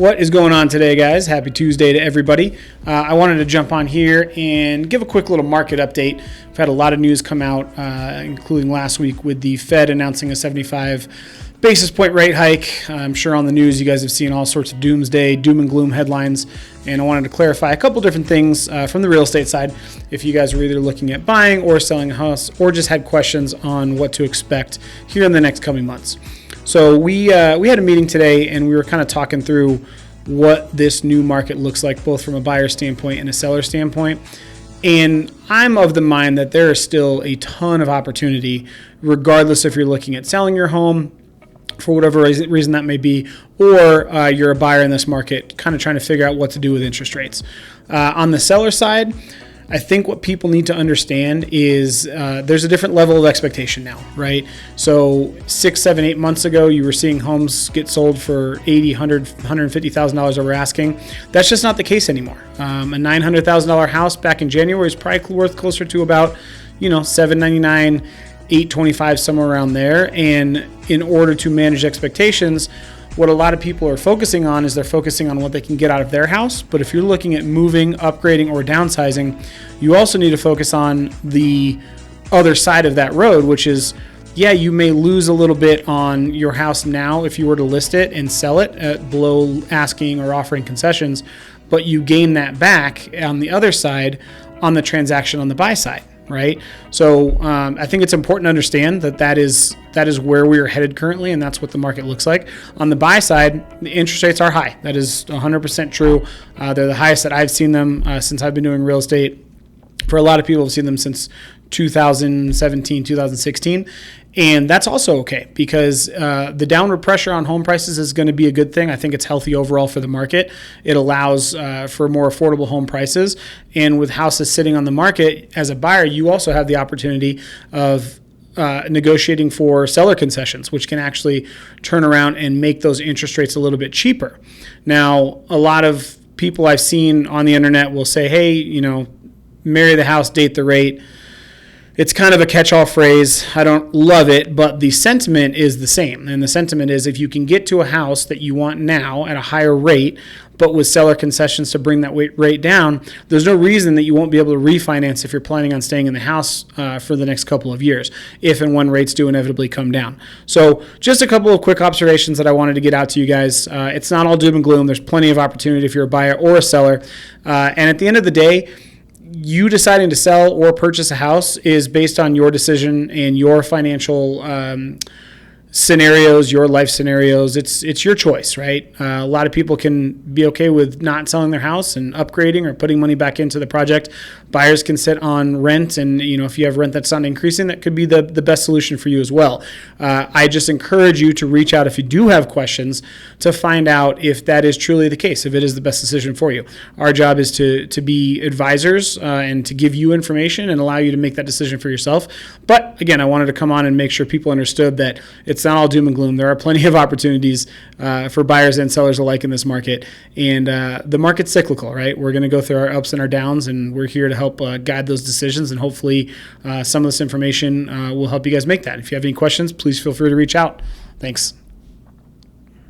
What is going on today, guys? Happy Tuesday to everybody. I wanted to jump on here and give a quick little market update. We've had a lot of news come out, including last week with the Fed announcing a 75 basis point rate hike. I'm sure on the news you guys have seen all sorts of doomsday, doom and gloom headlines, and I wanted to clarify a couple different things from the real estate side. If you guys are either looking at buying or selling a house or just had questions on what to expect here in the next coming months. So we had a meeting today, and we were kind of talking through what this new market looks like, both from a buyer standpoint and a seller standpoint. And I'm of the mind that there is still a ton of opportunity, regardless if you're looking at selling your home for whatever reason that may be, or you're a buyer in this market kind of trying to figure out what to do with interest rates. On the seller side, I think what people need to understand is there's a different level of expectation now, right? So 6, 7, 8 months ago, you were seeing homes get sold for $80,000, $100,000, $150,000 over asking. That's just not the case anymore. A $900,000 house back in January is probably worth closer to about, $799,000, $825,000, somewhere around there. And in order to manage expectations, what a lot of people are focusing on is they're focusing on what they can get out of their house. But if you're looking at moving, upgrading, or downsizing, you also need to focus on the other side of that road, which is, you may lose a little bit on your house now if you were to list it and sell it at below asking or offering concessions, but you gain that back on the other side on the transaction on the buy side. Right. So I think it's important to understand that is where we are headed currently, and that's what the market looks like. On the buy side, the interest rates are high. That is 100% true. They're the highest that I've seen them since I've been doing real estate. For a lot of people, I've seen them since 2017, 2016. And that's also okay because the downward pressure on home prices is going to be a good thing. I think it's healthy overall for the market. It allows for more affordable home prices. And with houses sitting on the market, as a buyer, you also have the opportunity of negotiating for seller concessions, which can actually turn around and make those interest rates a little bit cheaper. Now, a lot of people I've seen on the internet will say, hey, marry the house, date the rate. It's kind of a catch-all phrase. I don't love it, but the sentiment is the same. And the sentiment is if you can get to a house that you want now at a higher rate, but with seller concessions to bring that rate down, there's no reason that you won't be able to refinance if you're planning on staying in the house for the next couple of years, if and when rates do inevitably come down. So just a couple of quick observations that I wanted to get out to you guys. It's not all doom and gloom. There's plenty of opportunity if you're a buyer or a seller. And at the end of the day, you deciding to sell or purchase a house is based on your decision and your financial scenarios, your life scenarios. It's your choice, right? A lot of people can be okay with not selling their house and upgrading or putting money back into the project. Buyers can sit on rent, and if you have rent that's not increasing, that could be the best solution for you as well. I just encourage you to reach out if you do have questions to find out if that is truly the case, if it is the best decision for you. Our job is to be advisors and to give you information and allow you to make that decision for yourself. But again, I wanted to come on and make sure people understood that it's not all doom and gloom. There are plenty of opportunities for buyers and sellers alike in this market, and the market's cyclical, right? We're going to go through our ups and our downs, and we're here to help guide those decisions, and hopefully some of this information will help you guys make that. If you have any questions, please feel free to reach out. Thanks.